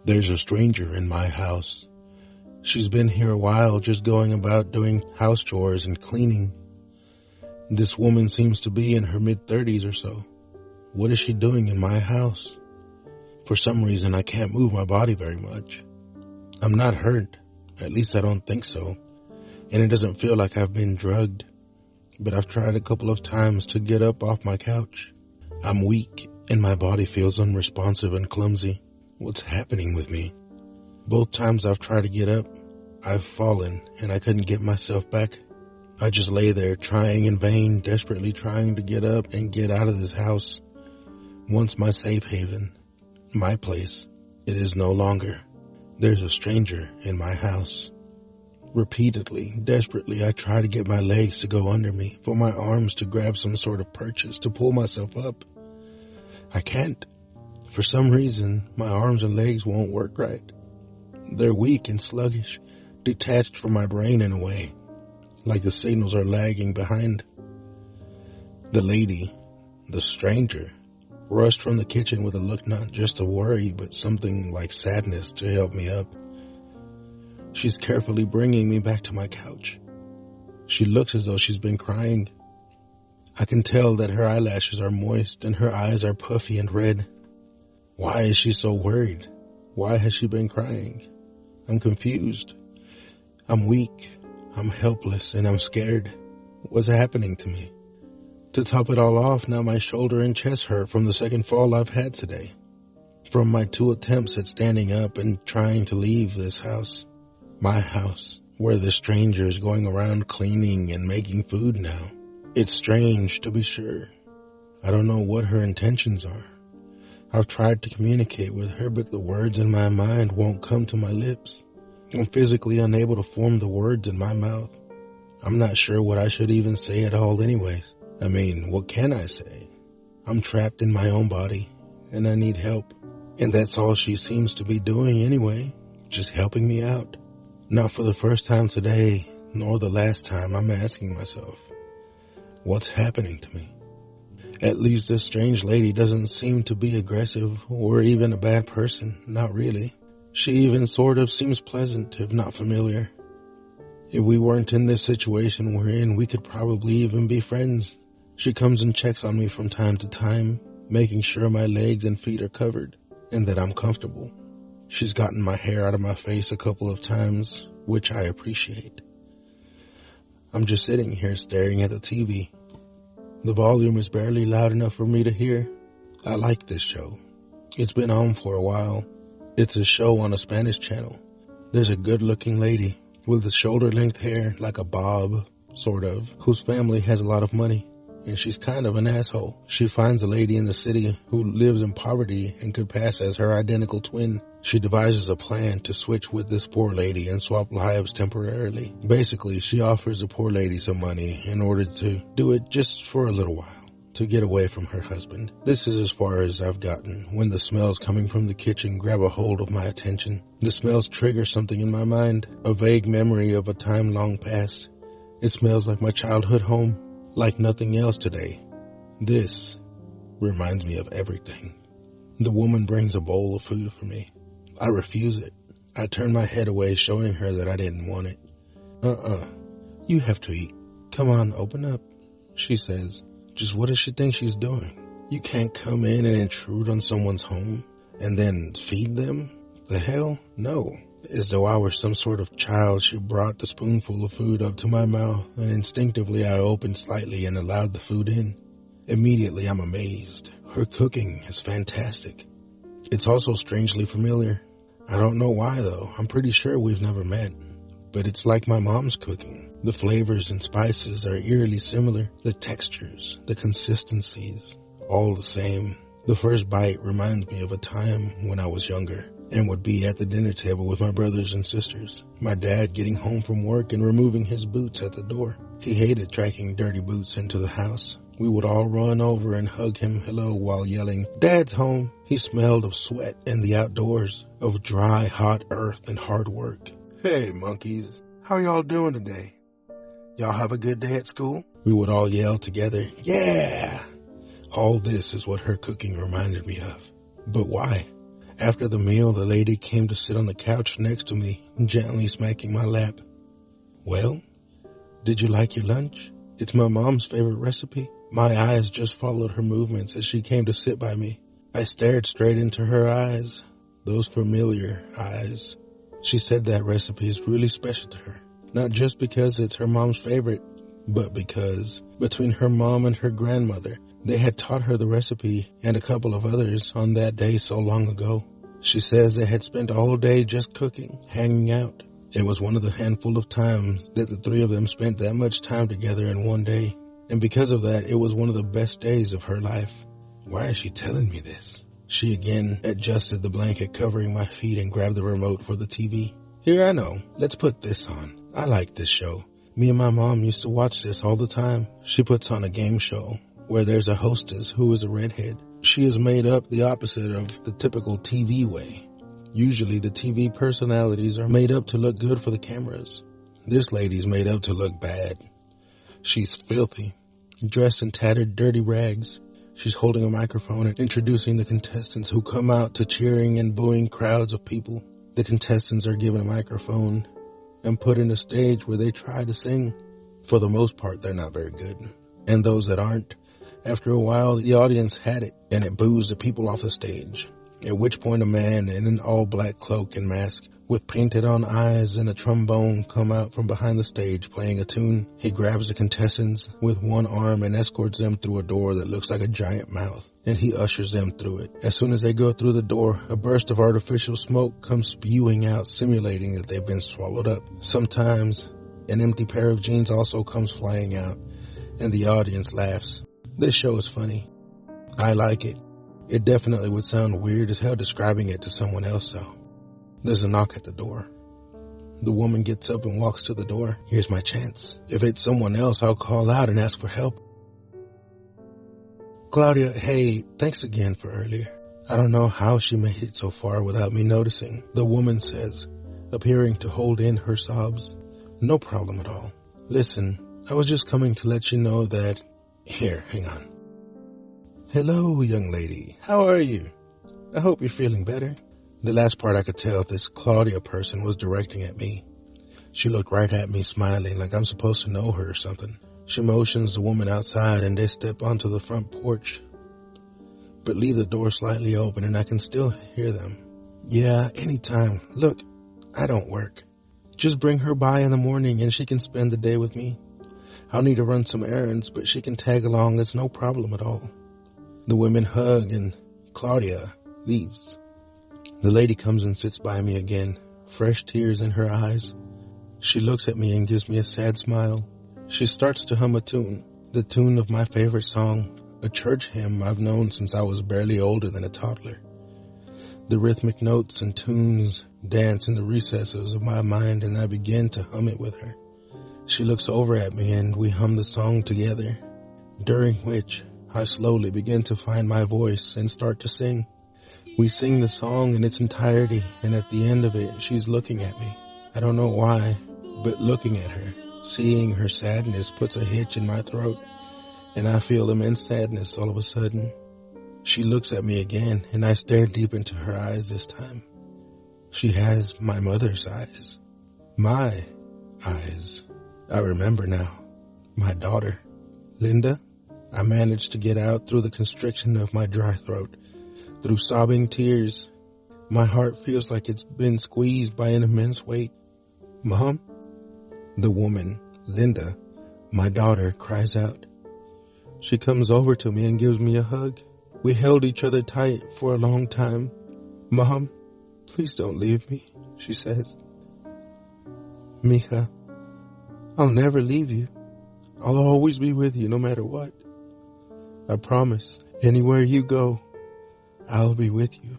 There's a stranger in my house. She's been here a while, just going about doing house chores and cleaning. This woman seems to be in her mid-30s or so. What is she doing in my house? For some reason, I can't move my body very much. I'm not hurt. At least I don't think so. And it doesn't feel like I've been drugged. But I've tried a couple of times to get up off my couch. I'm weak, and my body feels unresponsive and clumsy. What's happening with me? Both times I've tried to get up, I've fallen, and I couldn't get myself back. I just lay there trying in vain, desperately trying to get up and get out of this house. Once my safe haven, my place, it is no longer. There's a stranger in my house. Repeatedly, desperately, I try to get my legs to go under me, for my arms to grab some sort of purchase to pull myself up. I can't. For some reason, my arms and legs won't work right. They're weak and sluggish, detached from my brain in a way, like the signals are lagging behind. The lady, the stranger, rushed from the kitchen with a look not just of worry, but something like sadness to help me up. She's carefully bringing me back to my couch. She looks as though she's been crying. I can tell that her eyelashes are moist and her eyes are puffy and red. Why is she so worried? Why has she been crying? I'm confused. I'm weak. I'm helpless and I'm scared. What's happening to me? To top it all off, now my shoulder and chest hurt from the second fall I've had today. From my 2 attempts at standing up and trying to leave this house. My house, where the stranger is going around cleaning and making food now. It's strange, to be sure. I don't know what her intentions are. I've tried to communicate with her, but the words in my mind won't come to my lips. I'm physically unable to form the words in my mouth. I'm not sure what I should even say at all anyways. I mean, what can I say? I'm trapped in my own body, and I need help. And that's all she seems to be doing anyway, just helping me out. Not for the first time today, nor the last time, I'm asking myself, what's happening to me? At least this strange lady doesn't seem to be aggressive or even a bad person, not really. She even sort of seems pleasant, if not familiar. If we weren't in this situation we're in, we could probably even be friends. She comes and checks on me from time to time, making sure my legs and feet are covered and that I'm comfortable. She's gotten my hair out of my face a couple of times, which I appreciate. I'm just sitting here staring at the TV. The volume is barely loud enough for me to hear. I like this show. It's been on for a while. It's a show on a Spanish channel. There's a good-looking lady with the shoulder-length hair like a bob, sort of, whose family has a lot of money. And she's kind of an asshole. She finds a lady in the city who lives in poverty and could pass as her identical twin. She devises a plan to switch with this poor lady and swap lives temporarily. Basically, she offers the poor lady some money in order to do it just for a little while, to get away from her husband. This is as far as I've gotten when the smells coming from the kitchen grab a hold of my attention. The smells trigger something in my mind, a vague memory of a time long past. It smells like my childhood home. Like nothing else today. This reminds me of everything. The woman brings a bowl of food for me. I refuse it. I turn my head away, showing her that I didn't want it. You have to eat. Come on, open up, she says. Just what does she think she's doing? You can't come in and intrude on someone's home and then feed them? The hell? No. As though I were some sort of child, she brought the spoonful of food up to my mouth, and instinctively I opened slightly and allowed the food in. Immediately I'm amazed. Her cooking is fantastic. It's also strangely familiar. I don't know why though. I'm pretty sure we've never met. But it's like my mom's cooking. The flavors and spices are eerily similar. The textures, the consistencies, all the same. The first bite reminds me of a time when I was younger and would be at the dinner table with my brothers and sisters. My dad getting home from work and removing his boots at the door. He hated dragging dirty boots into the house. We would all run over and hug him hello while yelling, "Dad's home." He smelled of sweat and the outdoors, of dry, hot earth and hard work. "Hey, monkeys, how y'all doing today? Y'all have a good day at school?" We would all yell together, "Yeah!" All this is what her cooking reminded me of. But why? After the meal, the lady came to sit on the couch next to me, gently smacking my lap. "Well, did you like your lunch? It's my mom's favorite recipe." My eyes just followed her movements as she came to sit by me. I stared straight into her eyes, those familiar eyes. She said that recipe is really special to her, not just because it's her mom's favorite, but because between her mom and her grandmother, they had taught her the recipe and a couple of others on that day so long ago. She says they had spent all day just cooking, hanging out. It was one of the handful of times that the three of them spent that much time together in one day. And because of that, it was one of the best days of her life. Why is she telling me this? She again adjusted the blanket covering my feet and grabbed the remote for the TV. "Here, I know. Let's put this on. I like this show. Me and my mom used to watch this all the time." She puts on a game show where there's a hostess who is a redhead. She is made up the opposite of the typical TV way. Usually the TV personalities are made up to look good for the cameras. This lady's made up to look bad. She's filthy, dressed in tattered, dirty rags. She's holding a microphone and introducing the contestants who come out to cheering and booing crowds of people. The contestants are given a microphone and put in a stage where they try to sing. For the most part, they're not very good. And those that aren't, after a while, the audience had it, and it boos the people off the stage. At which point a man in an all-black cloak and mask with painted-on eyes and a trombone come out from behind the stage playing a tune. He grabs the contestants with one arm and escorts them through a door that looks like a giant mouth, and he ushers them through it. As soon as they go through the door, a burst of artificial smoke comes spewing out, simulating that they've been swallowed up. Sometimes an empty pair of jeans also comes flying out, and the audience laughs. This show is funny. I like it. It definitely would sound weird as hell describing it to someone else, though. There's a knock at the door. The woman gets up and walks to the door. Here's my chance. If it's someone else, I'll call out and ask for help. "Claudia, hey, thanks again for earlier." I don't know how she made it so far without me noticing, the woman says, appearing to hold in her sobs. "No problem at all. Listen, I was just coming to let you know that..." Here, hang on. "Hello, young lady. How are you? I hope you're feeling better." The last part I could tell this Claudia person was directing at me. She looked right at me, smiling like I'm supposed to know her or something. She motions the woman outside and they step onto the front porch, but leave the door slightly open and I can still hear them. "Yeah, anytime. Look, I don't work. Just bring her by in the morning and she can spend the day with me. I'll need to run some errands, but she can tag along. It's no problem at all." The women hug and Claudia leaves. The lady comes and sits by me again, fresh tears in her eyes. She looks at me and gives me a sad smile. She starts to hum a tune, the tune of my favorite song, a church hymn I've known since I was barely older than a toddler. The rhythmic notes and tunes dance in the recesses of my mind and I begin to hum it with her. She looks over at me and we hum the song together, during which I slowly begin to find my voice and start to sing. We sing the song in its entirety, and at the end of it, she's looking at me. I don't know why, but looking at her, seeing her sadness puts a hitch in my throat, and I feel immense sadness all of a sudden. She looks at me again, and I stare deep into her eyes this time. She has my mother's eyes. My eyes. I remember now. My daughter. "Linda?" I managed to get out through the constriction of my dry throat. Through sobbing tears, my heart feels like it's been squeezed by an immense weight. "Mom?" The woman, Linda, my daughter, cries out. She comes over to me and gives me a hug. We held each other tight for a long time. "Mom, please don't leave me," she says. "Mija, I'll never leave you. I'll always be with you no matter what. I promise, anywhere you go, I'll be with you."